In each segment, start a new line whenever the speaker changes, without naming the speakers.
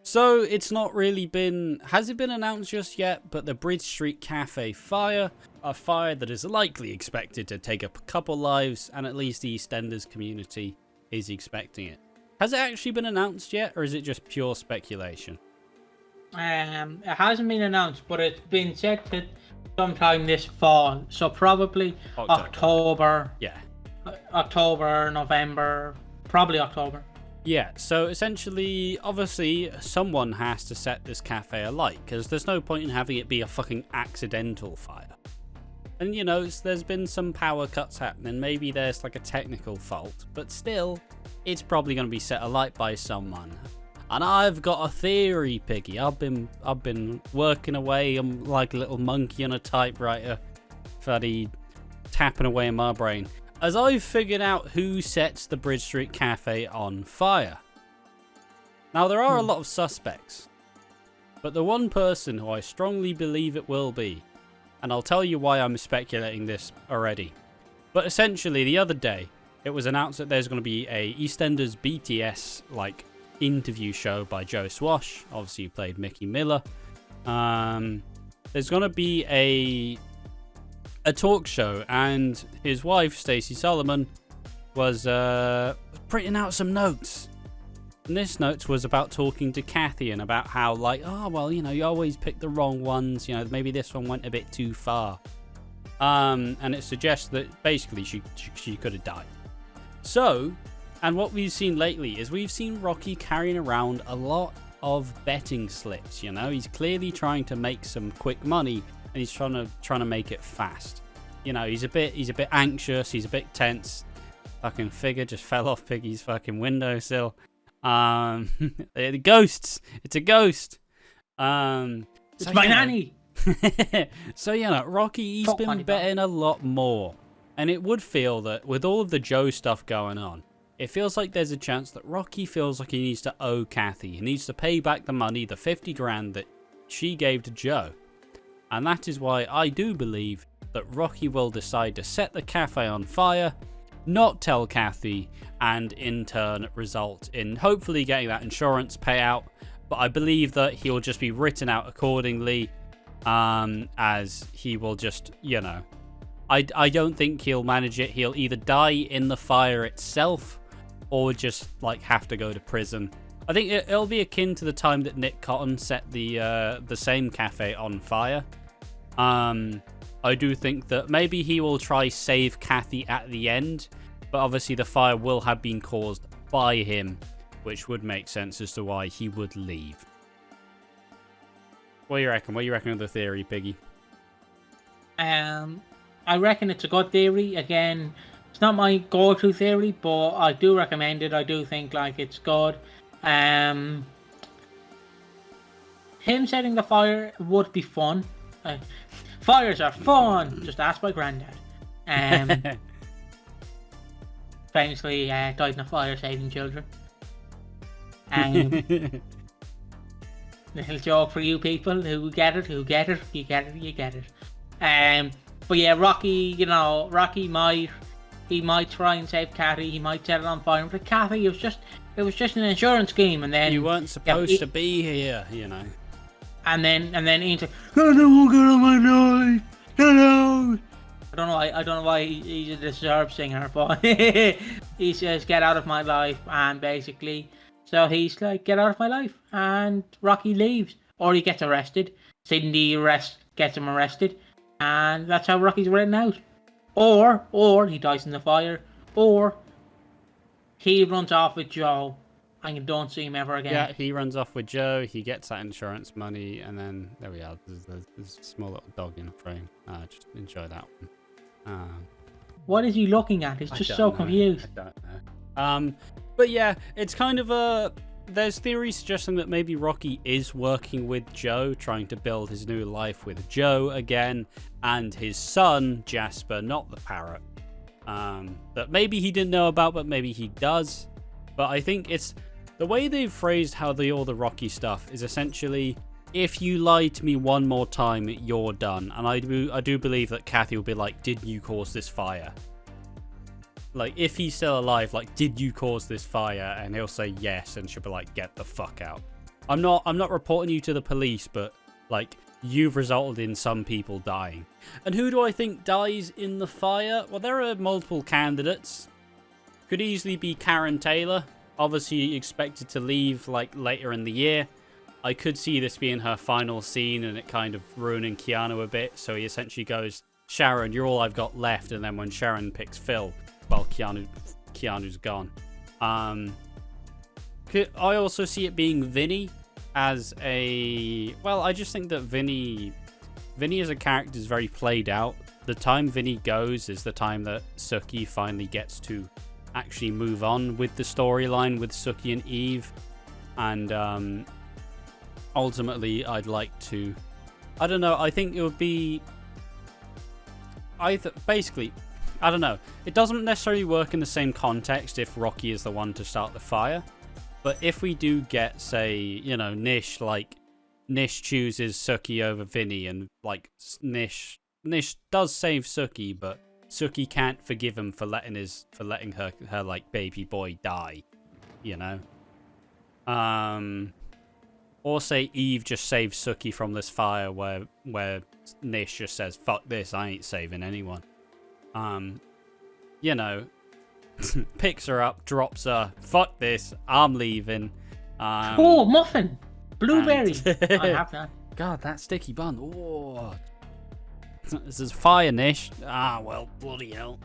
So it's not really been, has it been announced just yet? But the Bridge Street Cafe fire, a fire that is likely expected to take up a couple lives, and at least the EastEnders community is expecting it. Has it actually been announced yet, or is it just pure speculation?
It hasn't been announced, but it's been said that sometime this fall. So probably October.
Yeah.
October, November, probably October.
Yeah, so essentially, obviously, someone has to set this cafe alight, because there's no point in having it be a fucking accidental fire. And, you know, there's been some power cuts happening, maybe there's like a technical fault, but still, it's probably going to be set alight by someone. And I've got a theory, Piggy. I've been working away, I'm like a little monkey on a typewriter, fuddy, tapping away in my brain, as I've figured out who sets the Bridge Street Cafe on fire. Now, there are a lot of suspects, but the one person who I strongly believe it will be, and I'll tell you why I'm speculating this already, but essentially the other day, it was announced that there's going to be a EastEnders BTS, like, interview show by Joe Swash, obviously he played Mickey Miller. There's going to be a talk show, and his wife Stacey Solomon was printing out some notes, and this notes was about talking to Kathy and about how, like, oh well, you know, you always pick the wrong ones, you know, maybe this one went a bit too far, and it suggests that basically she could have died. So, and what we've seen lately is we've seen Rocky carrying around a lot of betting slips. You know, he's clearly trying to make some quick money, and he's trying to make it fast. You know, he's a bit anxious, he's a bit tense. Fucking figure just fell off Piggy's fucking windowsill. The ghosts. It's a ghost.
It's my nanny.
So, you know, Rocky, he's been betting a lot more. And it would feel that with all of the Joe stuff going on, it feels like there's a chance that Rocky feels like he needs to owe Kathy. He needs to pay back the money, the 50 grand that she gave to Joe. And that is why I do believe that Rocky will decide to set the cafe on fire, not tell Kathy, and in turn result in hopefully getting that insurance payout. But I believe that he'll just be written out accordingly, as he will just, you know, I don't think he'll manage it. He'll either die in the fire itself or just like have to go to prison. I think it'll be akin to the time that Nick Cotton set the same cafe on fire. I do think that maybe he will try save Kathy at the end, but obviously the fire will have been caused by him, which would make sense as to why he would leave. What do you reckon? What do you reckon of the theory, Piggy?
I reckon it's a good theory. Again, it's not my go-to theory, but I do recommend it. I do think like it's good. Him setting the fire would be fun. Fires are fun. Just ask my granddad. Famously died in a fire saving children. Little joke for you people who get it, you get it. But yeah, Rocky, you know, Rocky might try and save Kathy. He might set it on fire. But Kathy, it was just an insurance scheme, and then
you weren't supposed to be here, you know.
And then Ian's like, "Oh no, get on my life, hello." I don't know why he's a disturbed singer, but he says, "Get out of my life," and basically, so he's like, "Get out of my life," and Rocky leaves, or he gets arrested. Cindy gets him arrested, and that's how Rocky's written out. Or he dies in the fire, or he runs off with Joe, and you don't see him ever again.
Yeah, he runs off with Joe, he gets that insurance money, and then there we are. There's a small little dog in a frame. Just enjoy that one.
What is he looking at? He's just so confused.
I don't know. But yeah, it's kind of there's theories suggesting that maybe Rocky is working with Joe, trying to build his new life with Joe again, and his son, Jasper, not the parrot. That maybe he didn't know about, but maybe he does. But I think it's the way they've phrased how all the Rocky stuff is essentially, if you lie to me one more time, you're done. And I do believe that Kathy will be like, did you cause this fire? Like, if he's still alive, like, did you cause this fire? And he'll say yes, and she'll be like, get the fuck out. I'm not reporting you to the police, but like you've resulted in some people dying. And who do I think dies in the fire? Well, there are multiple candidates. Could easily be Karen Taylor, obviously expected to leave like later in the year. I could see this being her final scene and it kind of ruining Keanu a bit. So he essentially goes, Sharon, you're all I've got left. And then when Sharon picks Phil, well, Keanu's gone. I also see it being Vinny as a... Well, I just think that Vinny as a character is very played out. The time Vinny goes is the time that Sookie finally gets to actually move on with the storyline with Sookie and Eve. And ultimately, I'd like to... I don't know, I think it would be... Basically, I don't know. It doesn't necessarily work in the same context if Rocky is the one to start the fire. But if we do get, say, you know, Nish chooses Sookie over Vinny, and like Nish does save Sookie, but Sookie can't forgive him for letting her like baby boy die, you know. Or say Eve just saves Sookie from this fire where Nish just says, "Fuck this, I ain't saving anyone." You know. Picks her up, drops her. Fuck this, I'm leaving.
Oh, muffin, blueberry. I have that.
God, that sticky bun. Oh, this is fire, Nish. Ah, well, bloody hell.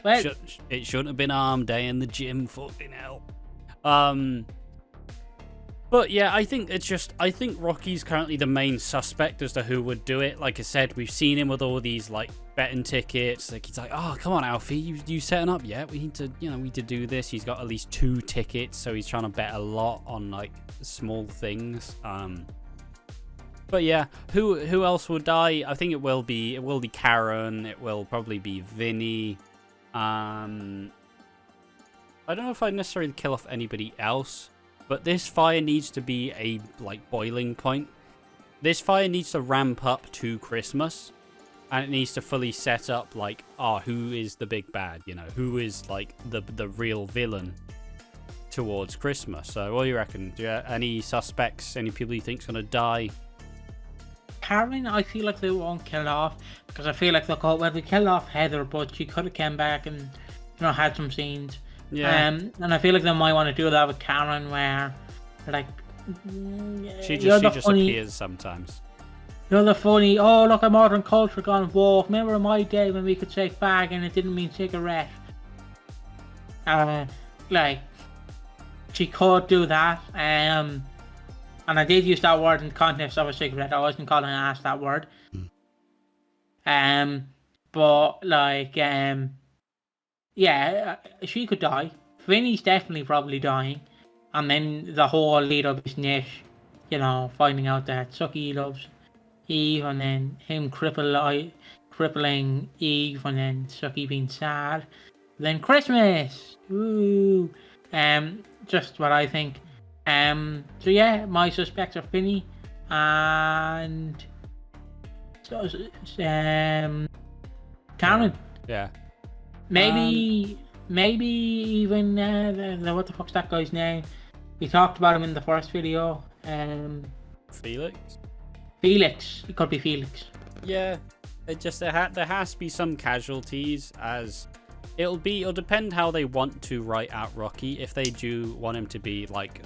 Well,
it shouldn't have been arm day in the gym. Fucking hell. But yeah, I think Rocky's currently the main suspect as to who would do it. Like I said, we've seen him with all these like betting tickets. Like he's like, oh come on, Alfie, you setting up yet? We need to do this. He's got at least 2 tickets, so he's trying to bet a lot on like small things. But yeah, who else will die? I think it will be Karen. It will probably be Vinny. I don't know if I'd necessarily kill off anybody else. But this fire needs to be a, like, boiling point. This fire needs to ramp up to Christmas. And it needs to fully set up, like, who is the big bad, you know? Who is, like, the real villain towards Christmas? So, what do you reckon? Do you have any suspects? Any people you think's gonna die?
Karen, I feel like they won't kill off. Because I feel like they'll go, well, we killed off Heather, but she could have come back and, had some scenes. Yeah. And I feel like they might want to do that with Karen, where, like,
she just appears sometimes.
You're the funny, oh look at modern culture gone woke. Remember my day when we could say fag and it didn't mean cigarette. Like, she could do that. And I did use that word in the context of a cigarette. I wasn't calling an ass that word. But like, yeah, she could die. Vinny's definitely probably dying. And then the whole lead up is Nish, finding out that Sookie loves Eve, and then him crippling Eve, and then Sookie being sad. Then Christmas! Woo! Just what I think. So yeah, my suspects are Vinny and Karen.
Yeah.
Maybe even what the fuck's that guy's name? We talked about him in the first video.
Felix.
It could be Felix.
Yeah, there has to be some casualties, as it'll depend how they want to write out Rocky. If they do want him to be like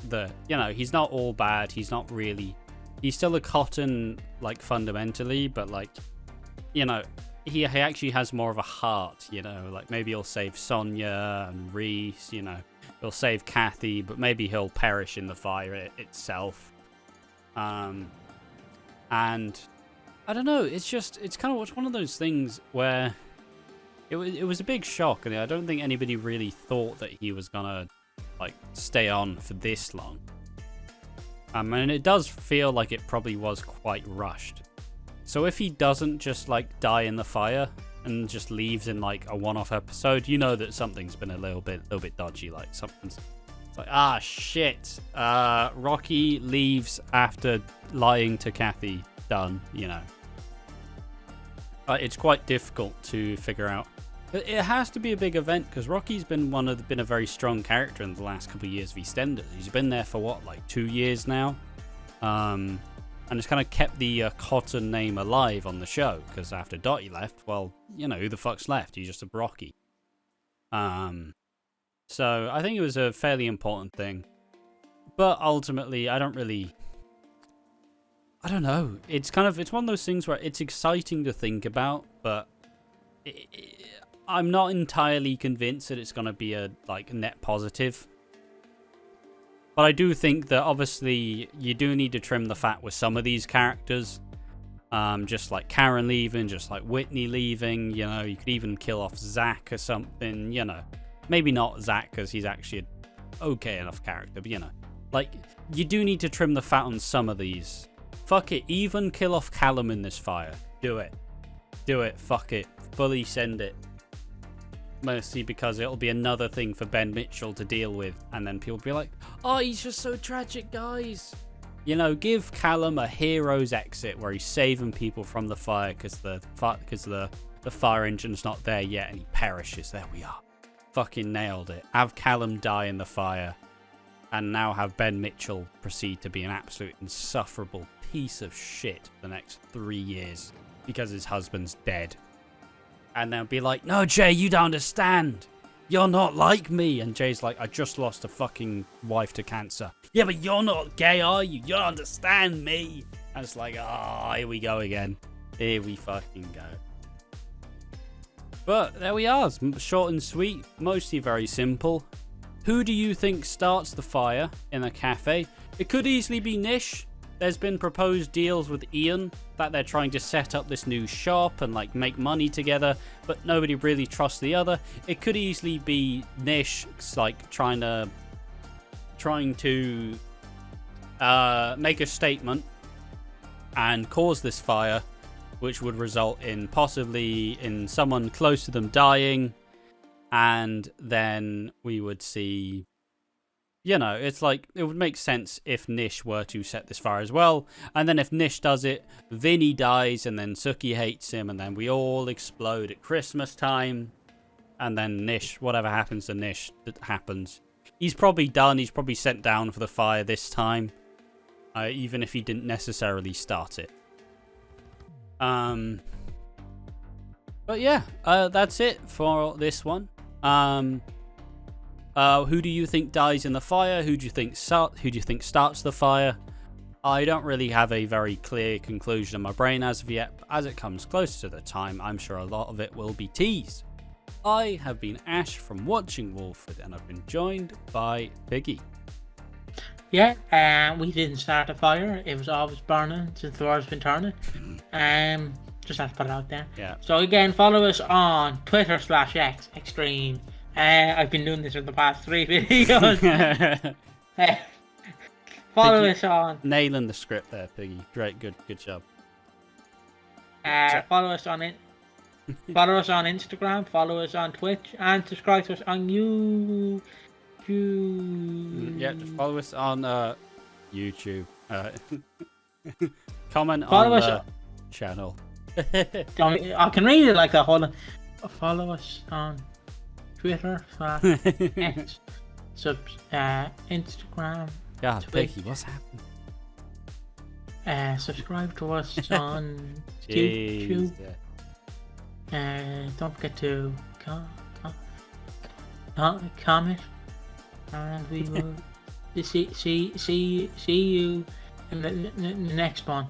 he's not all bad. He's not really. He's still a cotton, like, fundamentally, but like, he actually has more of a heart, like maybe he'll save Sonia and Reese, he'll save Kathy, but maybe he'll perish in the fire itself. And I don't know, it's kind of one of those things where it was a big shock, and I don't think anybody really thought that he was gonna like stay on for this long. And it does feel like it probably was quite rushed. So if he doesn't just like die in the fire and just leaves in like a one-off episode, that something's been a little bit dodgy. Like something's like, shit. Rocky leaves after lying to Kathy. Done. It's quite difficult to figure out. It has to be a big event, because Rocky's been a very strong character in the last couple of years of EastEnders. He's been there for 2 years now. And it's kind of kept the Cotton name alive on the show, because after Dottie left, well, you know, who the fuck's left? He's just a Brocky. So I think it was a fairly important thing. But ultimately, I don't know. It's one of those things where it's exciting to think about, but I'm not entirely convinced that it's going to be a net positive. But I do think that obviously you do need to trim the fat with some of these characters. Just like Karen leaving, just like Whitney leaving, you know, you could even kill off Zach or something, you know. Maybe not Zach, because he's actually an okay enough character, but you know. Like, you do need to trim the fat on some of these. Fuck it, even kill off Callum in this fire. Do it. Do it, fuck it. Fully send it. Mostly because it'll be another thing for Ben Mitchell to deal with, and then people will be like, oh, he's just so tragic, guys. You know, give Callum a hero's exit where he's saving people from the fire because the fire engine's not there yet and he perishes. There we are. Fucking nailed it. Have Callum die in the fire, and now have Ben Mitchell proceed to be an absolute insufferable piece of shit for the next 3 years because his husband's dead. And they'll be like, no, Jay, you don't understand. You're not like me. And Jay's like, I just lost a fucking wife to cancer. Yeah, but you're not gay, are you? You don't understand me. And it's like, here we go again. Here we fucking go. But there we are. It's short and sweet. Mostly very simple. Who do you think starts the fire in a cafe? It could easily be Nish. There's been proposed deals with Ian that they're trying to set up this new shop and like make money together, but nobody really trusts the other. It could easily be Nish, like trying to make a statement and cause this fire, which would result in possibly in someone close to them dying, and then we would see. You know, it's like, it would make sense if Nish were to set this fire as well. And then if Nish does it, Vinny dies, and then Suki hates him, and then we all explode at Christmas time. And then Nish, whatever happens to Nish, that happens. He's probably done, he's probably sent down for the fire this time. Even if he didn't necessarily start it. But yeah, that's it for this one. Who do you think dies in the fire? Who do you think starts the fire? I don't really have a very clear conclusion in my brain as of yet, but as it comes closer to the time, I'm sure a lot of it will be teased. I have been Ash from Watching Walford, and I've been joined by Piggy.
Yeah, we didn't start a fire. It was always burning since the world's been turning. Just have to put it out there.
Yeah.
So again, follow us on Twitter/X Extreme. I've been doing this for the past 3 videos. Follow us on.
Nailing the script there, Piggy. Great, good job.
Follow us on it. Follow us on Instagram. Follow us on Twitch, and subscribe to us on YouTube.
Yeah, just follow us on YouTube. Comment
follow
on
us
the channel.
I can read it like that. Hold on. Follow us on Twitter/X, Instagram.
God, Piggy, what's happening?
Subscribe to us on YouTube. Don't forget to comment, and we will see you in the next one.